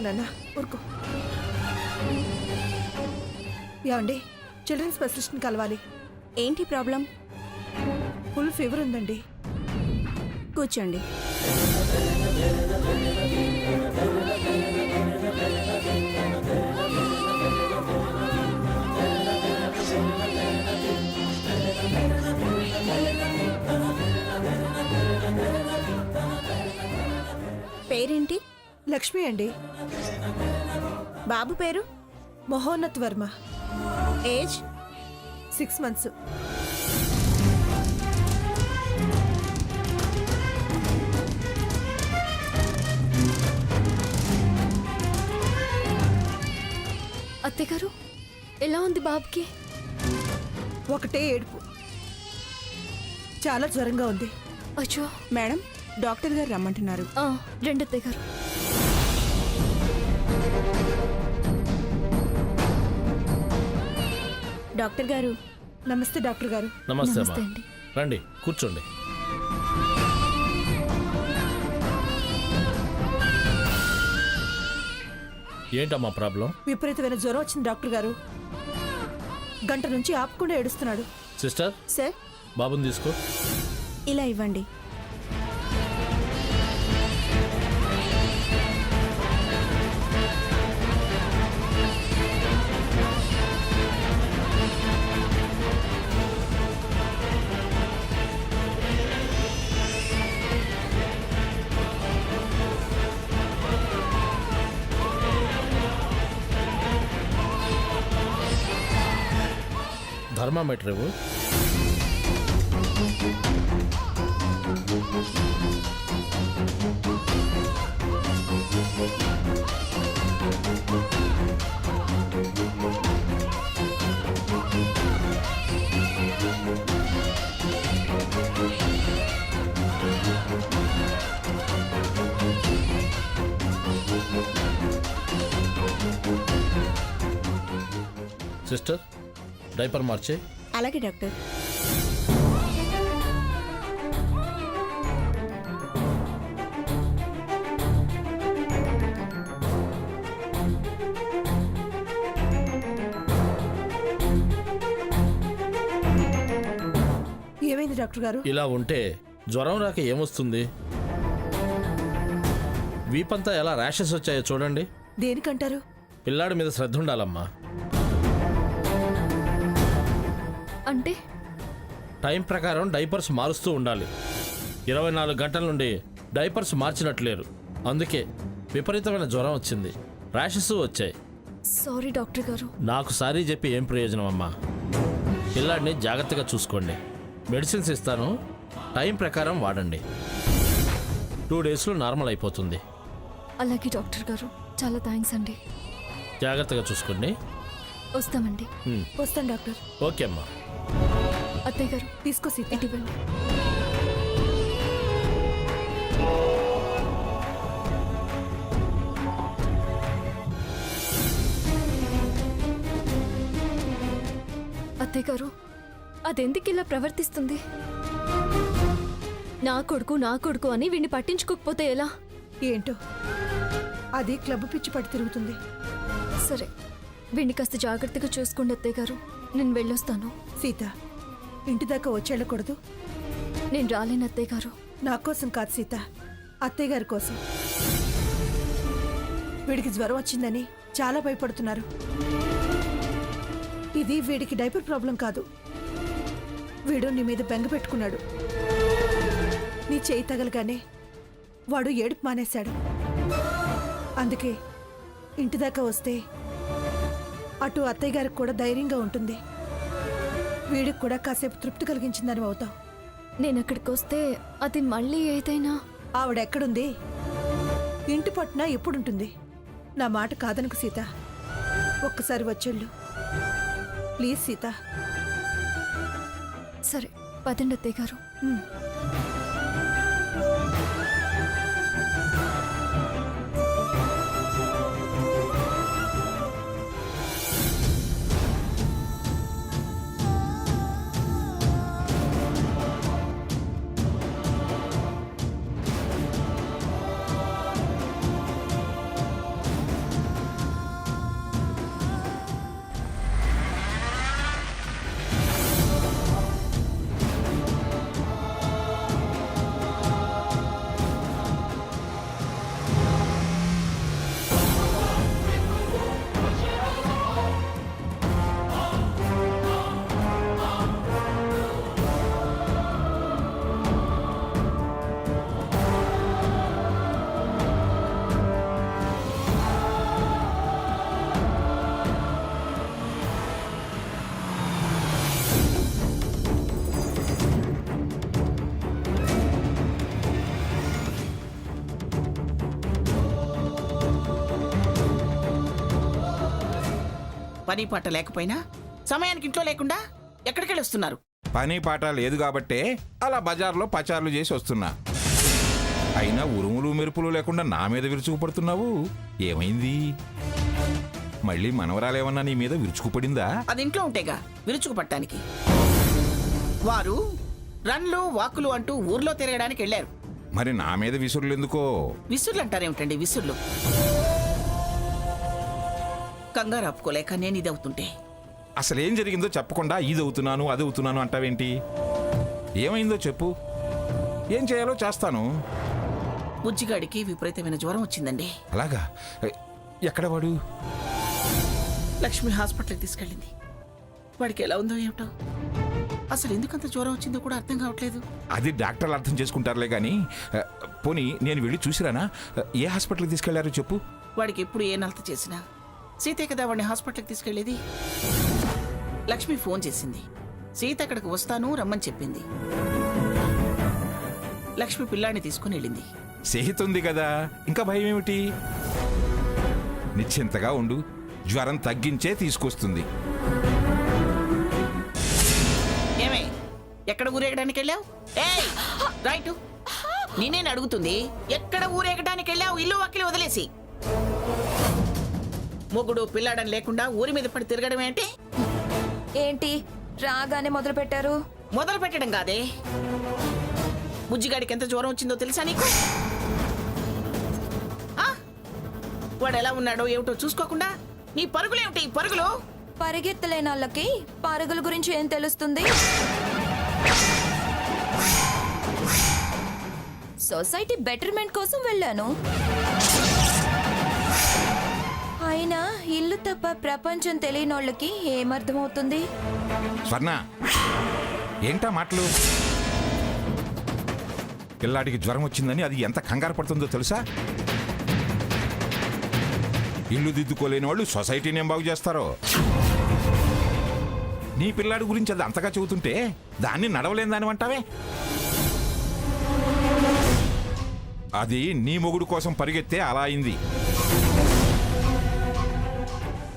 ఊరుకోనన్నా ఊరుకో. ఏమండి, చిల్డ్రన్ స్పెషలిస్ట్ని కలవాలి. ఏంటి ప్రాబ్లం? ఫుల్ ఫీవర్ ఉందండి. కూర్చోండి. పేరేంటి? లక్ష్మి అండి. బాబు పేరు? మహోన్నత్ వర్మ. ఏజ్? 6 months. అత్తయ్య గారు, ఎలా ఉంది బాబుకి? ఒకటే ఏడుపు. చాలా జ్వరంగా ఉంది. అచ్చో. మేడం, డాక్టర్ గారు రమ్మంటున్నారు. రండి అత్తయ్య గారు. డాక్టర్ గారు. నమస్తే డాక్టర్ గారు. నమస్తే నమస్తే అమ్మా. అండి. రండి కూర్చోండి. ఏంటమ్మా ప్రాబ్లం? విపరీతమైన జ్వరం వచ్చింది డాక్టర్ గారు. గంట నుంచి ఆపకుండా ఏడుస్తున్నాడు. సిస్టర్, సార్, బాబుని తీసుకో. ఇలా ఇవ్వండి. థర్మామీటర్ ఇవ్వు. సిస్టర్, డైపర్ మార్చే. అలాగే డాక్టర్. ఏమైంది డాక్టర్ గారు? ఇలా ఉంటే జ్వరం రాక ఏమొస్తుంది? వీపంతా ఎలా ర్యాషెస్ వచ్చాయో చూడండి. దేనికంటారు? పిల్లాడి మీద శ్రద్ధ ఉండాలమ్మా. అంటే టైం ప్రకారం డైపర్స్ మారుస్తూ ఉండాలి. 24 గంటల నుండి డైపర్స్ మార్చినట్లేరు. అందుకే విపరీతమైన జ్వరం వచ్చింది, ర్యాషెస్ వచ్చాయి. సారీ డాక్టర్ గారు. నాకు సారీ చెప్పి ఏం ప్రయోజనం అమ్మా. పిల్లాడిని జాగ్రత్తగా చూసుకోండి. మెడిసిన్స్ ఇస్తాను, టైం ప్రకారం వాడండి. 2 daysలో నార్మల్ అయిపోతుంది. అలాగే డాక్టర్ గారు, చాలా థ్యాంక్స్ అండి. జాగ్రత్తగా చూసుకోండి. వస్తామండి. వస్తాను డాక్టర్. ఓకే అమ్మా. అత్తయ్య గారు, తీసుకో సీత. ఇవ్వండి. అత్తయ్య గారు, అదెందుకు ఇలా ప్రవర్తిస్తుంది? నా కొడుకు అని వీడిని పట్టించుకోకపోతే ఎలా? ఏంటో, అది క్లబ్ పిచ్చి పట్టి తిరుగుతుంది. సరే, వీడిని కాస్త జాగ్రత్తగా చూసుకోండి అత్తయ్య గారు. నేను వెళ్ళొస్తాను. సీత, ఇంటి దాకా వచ్చేళ్ళకూడదు. నేను రాలేను అత్తయ్య గారు. నా కోసం కాదు సీత, అత్తయ్య గారి కోసం. వీడికి జ్వరం వచ్చిందని చాలా భయపడుతున్నారు. ఇది వీడికి డైపర్ ప్రాబ్లం కాదు. వీడు నీ మీద బెంగ పెట్టుకున్నాడు. నీ చేయి తగలగానే వాడు ఏడుపు మానేశాడు. అందుకే ఇంటి దాకా వస్తే అటు అత్తయ్య గారికి కూడా ధైర్యంగా ఉంటుంది, వీడికి కూడా కాసేపు తృప్తి కలిగించిందని అవుతాం. నేను అక్కడికి వస్తే అది మళ్ళీ ఏదైనా... ఆవిడెక్కడుంది? ఇంటి పట్టున ఎప్పుడుంటుంది? నా మాట కాదనుకు సీత, ఒక్కసారి వచ్చేళ్ళు ప్లీజ్ సీత. సరే, పదండి అత్తయ్య గారు. పని పాట లేకపోయినా సమయానికి ఇంట్లో లేకుండా ఎక్కడికెళ్ళి వస్తున్నారు? పని పాట లేదు కాబట్టే అలా బజార్లో పచార్లు చేసి వస్తున్నా. అయినా ఉరుములు మెరుపులు లేకుండా నా మీద విరుచుకుపడుతున్నావు, ఏమైంది? మళ్ళీ మనవరాలేమన్నా నీ మీద విరుచుకుపడిందా? అది ఇంట్లో ఉంటేగా విరుచుకు పట్టడానికి. వారు రన్లు వాకులు అంటూ ఊర్లో తిరగడానికి వెళ్ళారు. మరి నా మీద విసురులు ఎందుకో? విసుర్లు అంటారేమిటండి విసుర్లు? కంగారు ఆపుకోలేక నేను ఇది అవుతుంటే. అసలేం జరిగిందో చెప్పకుండా ఇదవుతున్నాను అదవుతున్నాను అంటావేంటి? ఏమైందో చెప్పు, ఏం చేయాలో చేస్తాను. బుజ్జిగాడికి విపరీతమైన జ్వరం వచ్చిందండి. అలాగా? ఎక్కడ వాడు? లక్ష్మి హాస్పిటల్కి తీసుకెళ్ళింది. వాడికి ఎలా ఉందో ఏమిటో. అసలు ఎందుకంత జ్వరం వచ్చిందో కూడా అర్థం కావట్లేదు. అది డాక్టర్లు అర్థం చేసుకుంటారులే కానీ, పోనీ నేను వెళ్ళి చూసిరానా? ఏ హాస్పిటల్కి తీసుకెళ్లారో చెప్పు. వాడికి ఎప్పుడు ఏ నలత చేసినా సీతే కదా వాడిని హాస్పిటల్కి తీసుకెళ్లేది. లక్ష్మి ఫోన్ చేసింది. సీత అక్కడికి వస్తాను రమ్మని చెప్పింది. లక్ష్మి పిల్లాడిని తీసుకుని వెళ్ళింది. సేహితుంది కదా, ఇంకా భయం ఏమిటి? నిశ్చింతగా ఉండు, జ్వరం తగ్గించే తీసుకొస్తుంది. ఏమే ఎక్కడ ఊరేగడానికి వెళ్ళావు? ఏయ్ రైట్, నేనేను అడుగుతుంది. ఎక్కడ ఊరేగడానికి వెళ్ళావు? ఇల్లు వాకిలి వదిలేసి. మొగుడు పిల్లాడని లేకుండా ఊరి మీద పడి తిరగడం ఏంటి? ఏంటి రాగానే మొదలు పెట్టారు? మొదలు పెట్టడం కాదే, బుజ్జిగాడికి ఎంత జ్వరం వచ్చిందో తెలుసా నీకు? ఆ? వాడు ఎలా ఉన్నాడో ఏమిటో చూసుకోకుండా నీ పరుగులేమిటి పరుగులు? పరిగెత్తలేని వాళ్ళకి పరుగుల గురించి ఏం తెలుస్తుంది? సొసైటీ బెటర్మెంట్ కోసం వెళ్ళాను. అయినా ఇల్లు తప్ప ప్రపంచం తెలియని వాళ్ళకి ఏమర్థమవుతుంది? స్వర్ణ, ఏంటా మాటలు? పిల్లాడికి జ్వరం వచ్చిందని అది ఎంత కంగారు పడుతుందో తెలుసా? ఇల్లు దిద్దుకోలేని వాళ్ళు సొసైటీని ఏం బాగు చేస్తారో. నీ పిల్లాడి గురించి అది అంతగా చెబుతుంటే దాన్ని నడవలేని దాని అంటావే? అది నీ మొగుడు కోసం పరిగెత్తే అలా అయింది.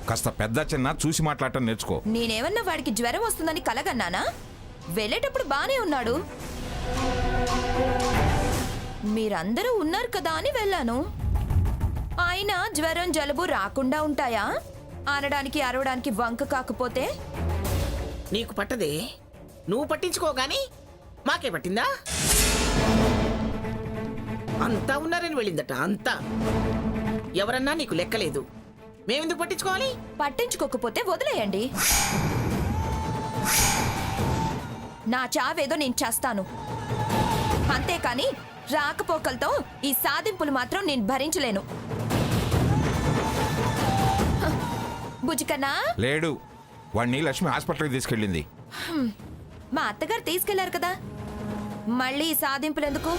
కాస్త పెద్ద చిన్న చూసి మాట్లాడటం నేర్చుకో. నేనేమన్నా వాడికి జ్వరం వస్తుందని కలగన్నానా? వెళ్ళేటప్పుడు బానే ఉన్నాడు. మీరందరూ ఉన్నారు కదా అని వెళ్ళాను. అయినా జ్వరం జలుబు రాకుండా ఉంటాయా? అనడానికి అరవడానికి వంక కాకపోతే? నీకు పట్టదే, నువ్వు పట్టించుకోగాని మాకే పట్టిందా? అంతా ఉన్నారని వెళ్ళిందట. అంతా ఎవరన్నా నీకు లెక్కలేదు. మేమెందుకు పట్టించుకోవాలి? పట్టించుకోకపోతే వదిలేయండి. నా చావేదో నేను చేస్తాను, అంతేకాని రాకపోకలతో ఈ సాధింపులు మాత్రం నేను భరించలేను. బుజ్జికన్నా లేడు, వాణ్ణి లక్ష్మి హాస్పిటల్కి తీసుకెళ్ళింది. మా అత్తగారు తీసుకెళ్లారు కదా, మళ్ళీ ఈ సాధింపులు ఎందుకు?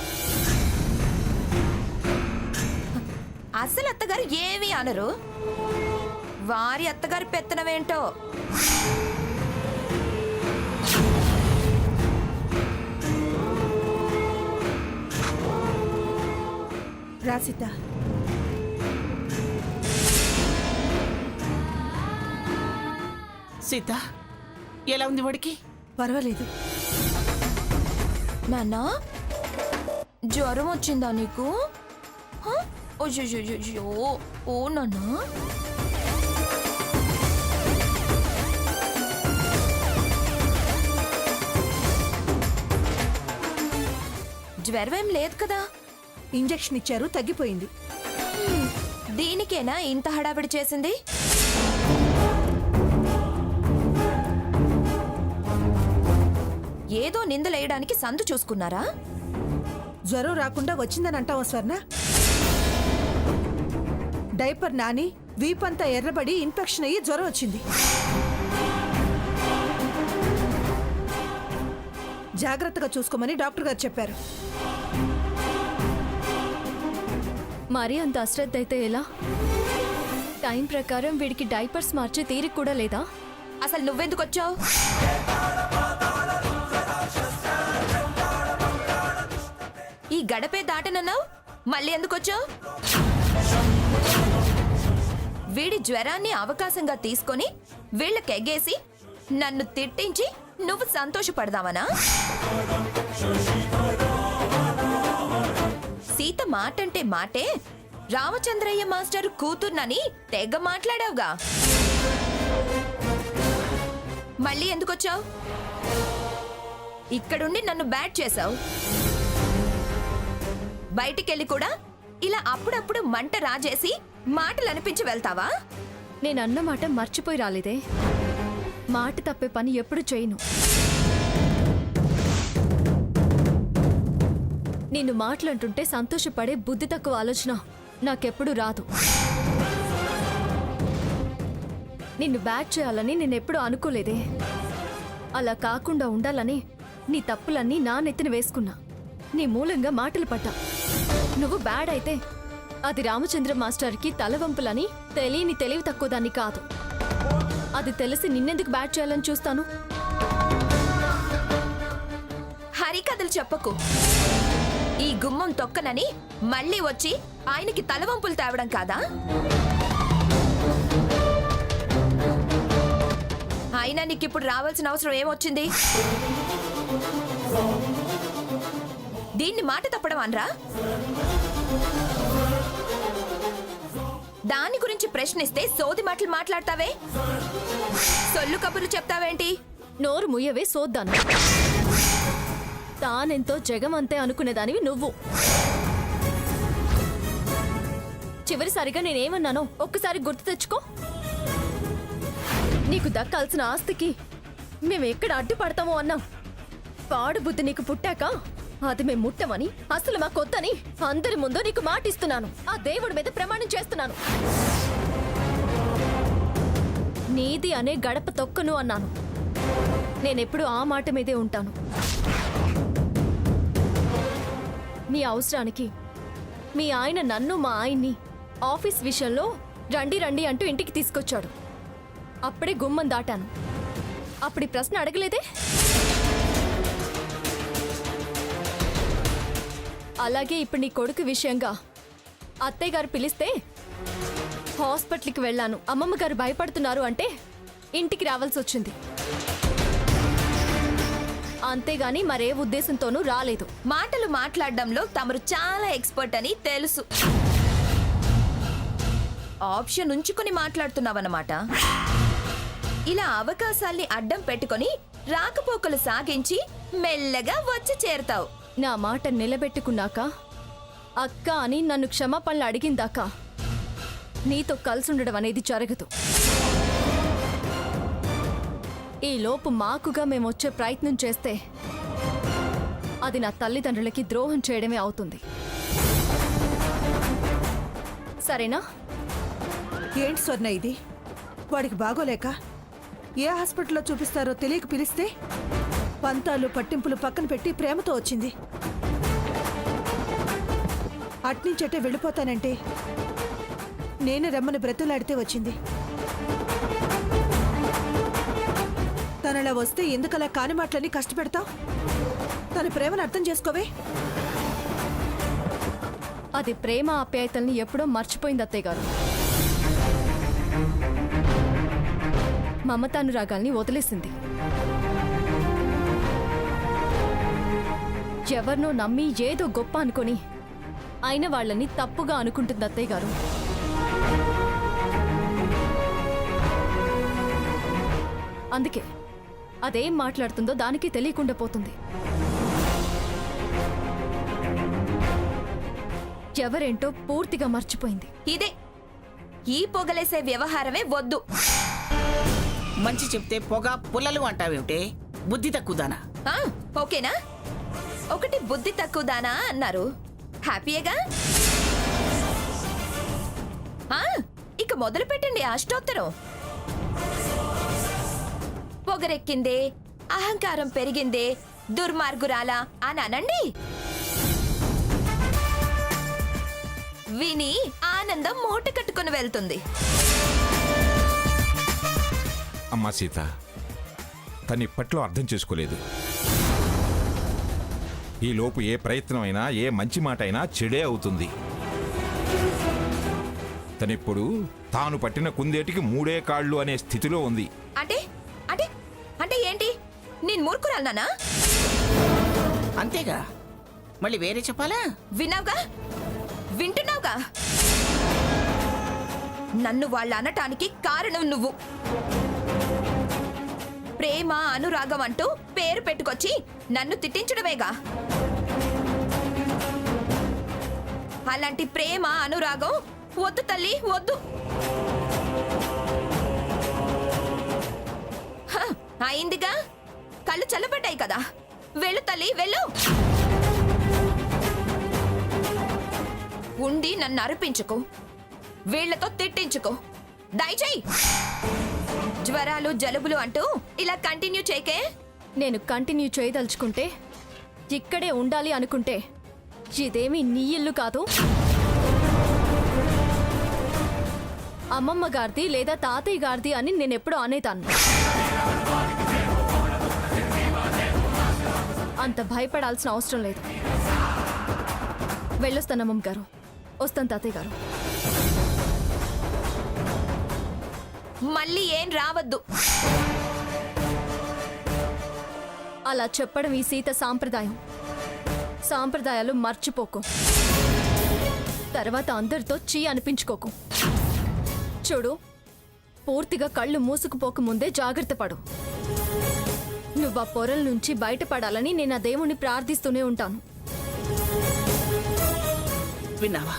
అసలు అత్తగారు ఏమీ అనరు, వారి అత్తగారి పెత్తనమేంటో. రాసిత, సీత ఎలా ఉంది వాడికి? పర్వాలేదు. నాన్నా జ్వరం వచ్చిందా నీకు? అయ్యో ఓ నాన్నా. జ్వరం ఏం లేదు కదా? ఇంజెక్షన్ ఇచ్చారు, తగ్గిపోయింది. దీనికేనా ఇంత హడావిడి చేసింది? ఏదో నిందలేయడానికి సందు చూసుకున్నారా? జ్వరం రాకుండా వచ్చిందని అంటావా స్వర్ణ? డైపర్ నాని వీపంతా ఎర్రబడి ఇన్ఫెక్షన్ అయ్యి జ్వరం వచ్చింది. జాగ్రత్తగా చూసుకోమని డాక్టర్ గారు చెప్పారు. మరి అంత అశ్రద్ధ అయితే ఎలా? టైం ప్రకారం వీడికి డైపర్స్ మార్చే తీరిక కూడా లేదా? అసలు నువ్వెందుకు వచ్చావు? ఈ గడపే దాటనన్నావు, మళ్ళీ ఎందుకు వచ్చావు? వీడి జ్వరాన్ని అవకాశంగా తీసుకొని వీళ్ళకెగ్గేసి నన్ను తిట్టించి నువ్వు సంతోషపడదావనా? సీత మాటంటే మాటే రామచంద్రయ్య మాస్టర్ కూతుర్నని తెగ మాట్లాడావుగా. మళ్ళీ ఎందుకొచ్చావు? ఇక్కడుండి నన్ను బ్యాట్ చేశావు. బయటికెళ్ళి కూడా ఇలా అప్పుడప్పుడు మంట రాజేసి మాటలు అనిపించి వెళ్తావా? నేను అన్న మాట మర్చిపోయి రాలేదే. మాట తప్పే పని ఎప్పుడు చేయను. నిన్ను మాట్లాడుతుంటే సంతోషపడే బుద్ధి తక్కువ ఆలోచన నాకెప్పుడు రాదు. నిన్ను బ్యాట్ చేయాలని నేనెప్పుడు అనుకోలేదే. అలా కాకుండా ఉండాలని నీ తప్పులన్నీ నా నెత్తిన వేసుకున్నా. నీ మూలంగా మాటలు పడ్డా. నువ్వు బ్యాడ్ అయితే అది రామచంద్ర మాస్టర్కి తలవంపులని తెలియని తెలివి తక్కువ దాన్ని కాదు. అది తెలిసి నిన్నెందుకు బ్యాట్ చేయాలని చూస్తాను? హరికథలు చెప్పకు. ఈ గుమ్మం తొక్కనని మళ్ళీ వచ్చి ఆయనకి తలవంపులు తేవడం కాదా? అయినా నీకిప్పుడు రావాల్సిన అవసరం ఏమొచ్చింది? దీన్ని మాట తప్పడం అనరా? దాని గురించి ప్రశ్నిస్తే సోది మాటలు మాట్లాడతావే, సొల్లు కబుర్లు చెప్తావేంటి? నోరు ముయ్యవే సోద్దాను. తానెంతో జగమంతే అనుకునేదానివి నువ్వు. చివరిసారిగా నేనేమన్నానో ఒక్కసారి గుర్తు తెచ్చుకో. నీకు దక్కాల్సిన ఆస్తికి మేమెక్కడ అడ్డుపడతామో అన్నాం. పాడు బుద్ధి నీకు పుట్టాక అది మేము ముట్టమని, అసలు మా కొత్తని అందరి ముందు నీకు మాటిస్తున్నాను. ఆ దేవుడి మీద ప్రమాణం చేస్తున్నాను. నీది అనే గడప తొక్కను అన్నాను. నేనెప్పుడు ఆ మాట మీదే ఉంటాను. నీ అవసరానికి మీ ఆయన నన్ను, మా ఆయన్ని ఆఫీస్ విషయంలో రండి రండి అంటూ ఇంటికి తీసుకొచ్చాడు. అప్పుడే గుమ్మం దాటాను. అప్పుడు ఈ ప్రశ్న అడగలేదే. అలాగే ఇప్పుడు నీ కొడుకు విషయంగా అత్తయ్య గారు పిలిస్తే హాస్పిటల్కి వెళ్ళాను. అమ్మమ్మ గారు భయపడుతున్నారు అంటే ఇంటికి రావాల్సి వచ్చింది. అంతేగాని మరే ఉద్దేశంతోనూ రాలేదు. మాటలు మాట్లాడడంలో తమరు చాలా ఎక్స్పర్ట్ అని తెలుసు. ఆప్షన్ ఉంచుకుని మాట్లాడుతున్నావన్నమాట. ఇలా అవకాశాల్ని అడ్డం పెట్టుకొని రాకపోకలు సాగించి మెల్లగా వచ్చి చేరతావు. నా మాట నిలబెట్టుకున్నాక, అక్క అని నన్ను క్షమాపణలు అడిగిందాకా నీతో కలిసి ఉండడం అనేది జరగదు. ఈ లోపు మాకుగా మేమొచ్చే ప్రయత్నం చేస్తే అది నా తల్లిదండ్రులకి ద్రోహం చేయడమే అవుతుంది. సరేనా? ఏంటి స్వర్ణ ఇది? వాడికి బాగోలేక ఏ హాస్పిటల్లో చూపిస్తారో తెలియక పిలిస్తే పంతాలు పట్టింపులు పక్కన పెట్టి ప్రేమతో వచ్చింది. అట్నుంచటే వెళ్ళిపోతానంటే నేనే రమ్మని బ్రతులాడితే వచ్చింది. తనలా వస్తే ఎందుకలా కాని మాటలని కష్టపెడతావు? తన ప్రేమను అర్థం చేసుకోవే. అది ప్రేమ ఆప్యాయతల్ని ఎప్పుడో మర్చిపోయింది అత్తయ్య గారు. మమతానురాగాల్ని వదిలేసింది. ఎవరినో నమ్మి ఏదో గొప్ప అనుకొని అయిన వాళ్ళని తప్పుగా అనుకుంటుంది అత్తయ్య గారు. అందుకే అదేం మాట్లాడుతుందో దానికి తెలియకుండా పోతుంది. ఎవరేంటో పూర్తిగా మర్చిపోయింది. ఇదే ఈ పొగలేసే వ్యవహారమే వద్దు. మంచి చెప్తే పొగ పుల్లలు అంటావేమిటే? బుద్ధి తక్కువదానా? ఆ, ఓకేనా? ఒకటి బుద్ధి తక్కువదానా అన్నారు. హ్యాపీయేగా? ఆ, ఇక మొదలు పెట్టండి అష్టోత్తరం. పొగరెక్కిందే, అహంకారం పెరిగిందే, దుర్మార్గురాలా అని అనండి. విని ఆనందం మూట కట్టుకుని వెళ్తుంది. అమ్మా సీత, తను ఇప్పట్లో అర్థం చేసుకోలేదు. ఈ లోపు ఏ ప్రయత్నం అయినా, ఏ మంచి మాట అయినా చెడే అవుతుంది. తనిప్పుడు తాను పట్టిన కుందేటికి 3 కాళ్ళు అనే స్థితిలో ఉంది. అంటే అంటే అంటే ఏంటి? నేను మూర్ఖురాలనా? అంతేగా, మళ్ళీ వేరే చెప్పాలా? విన్నావుగా, వింటున్నావుగా. నన్ను వాళ్ళు అనటానికి కారణం నువ్వు. ప్రేమ అనురాగం అంటూ పేరు పెట్టుకొచ్చి నన్ను తిట్టించడమేగా. అలాంటి ప్రేమ అనురాగం వద్దు తల్లి, వద్దు. హ, అయిందిగా, కళ్ళు చల్లబడ్డాయి కదా. వెళ్ళు తల్లి, వెళ్ళు. ఉండి నన్ను అరిపించుకో, వీళ్లతో తిట్టించుకో. దయచేయి. జ్వరాలు జలుబులు అంటూ ఇలా కంటిన్యూ చేయకే. నేను కంటిన్యూ చేయదలుచుకుంటే, ఇక్కడే ఉండాలి అనుకుంటే, ఇదేమీ నీ ఇల్లు కాదు, అమ్మమ్మ గారిది లేదా తాతయ్య గారిది అని నేనెప్పుడూ అనేతాను. అంత భయపడాల్సిన అవసరం లేదు. వెళ్ళొస్తాను అమ్మమ్మ గారు, వస్తాను తాతయ్య గారు. మళ్ళీ ఏం రావద్దు. అలా చెప్పడం ఈ సీత సాంప్రదాయం. సాంప్రదాయాలు మర్చిపోకు. తర్వాత అందరితో చీ అనిపించుకోకు. చూడు, పూర్తిగా కళ్ళు మూసుకుపోక ముందే జాగ్రత్త పడు. నువ్వు ఆ పొరల నుంచి బయటపడాలని నేను ఆ దేవుణ్ణి ప్రార్థిస్తూనే ఉంటాను. విన్నావా,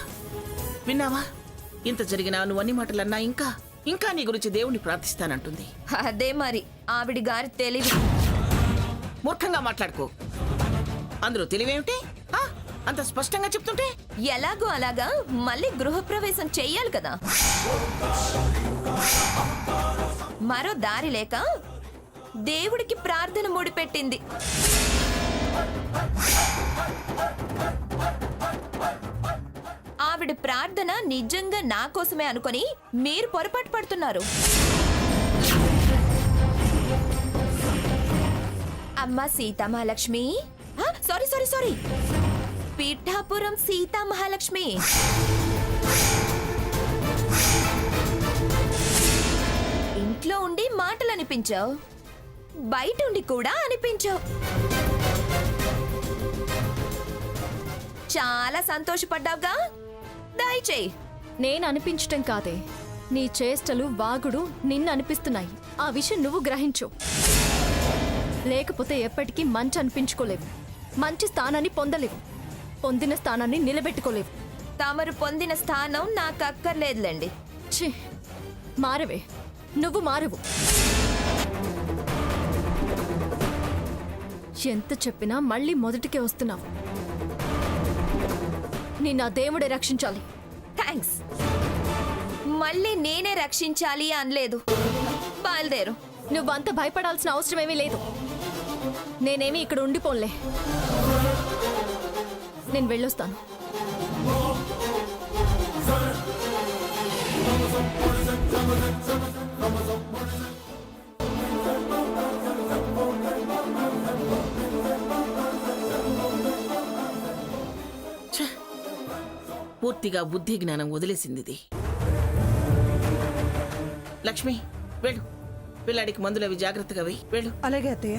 విన్నావా? ఇంత జరిగినా నువ్వు అన్ని మాటలన్నా ఇంకా ఇంకా నీ గురించి దేవుణ్ణి ప్రార్థిస్తానంటుంది. అదే మరి ఆవిడి గారి తెలివి. మూర్ఖంగా మాట్లాడుకో. అందులో తెలివేమిటి? ఆ? అంత స్పష్టంగా చెప్తుంటే ఎలాగో అలాగా మళ్ళీ గృహప్రవేశం చెయ్యాలి కదా. మరో దారి లేక దేవుడికి ప్రార్థన ముడిపెట్టింది. ఆవిడ ప్రార్థన నిజంగా నా కోసమే అనుకొని మీరు పొరపాటు పడుతున్నారు. అమ్మా Sitamahalakshmi, sorry sorry sorry, Pithapuram Sitamahalakshmi. ఇంట్లో ఉండి మాటలు అనిపించావు, బయట ఉండి కూడా అనిపించావు. చాలా సంతోషపడ్డావుగా. దయచేయి. నేను అనిపించటం కాదే, నీ చేష్టలు వాగుడు నిన్ను అనిపిస్తున్నాయి. ఆ విషయం నువ్వు గ్రహించు. లేకపోతే ఎప్పటికీ మంచి అనిపించుకోలేవు, మంచి స్థానాన్ని పొందలేవు, పొందిన స్థానాన్ని నిలబెట్టుకోలేవు. తమరు పొందిన స్థానం నాకు అక్కర్లేదులేండి. ఛీ, మారవే, నువ్వు మారవు. ఎంత చెప్పినా మళ్ళీ మొదటికే వస్తున్నావు. నిన్న దేవుడే రక్షించాలి. థ్యాంక్స్. మళ్ళీ నేనే రక్షించాలి అనలేదు. బయలుదేరు. నువ్వంత భయపడాల్సిన అవసరమేమీ లేదు. నేనేమి ఇక్కడ ఉండిపోన్లే, నేను వెళ్ళొస్తాను. పూర్తిగా బుద్ధి జ్ఞానం వదిలేసింది ఇది. లక్ష్మి, వెళ్ళు. పిల్లాడికి మందులవి జాగ్రత్తగా వెయ్యి. వెళ్ళు. అలాగే అత్తయ్య.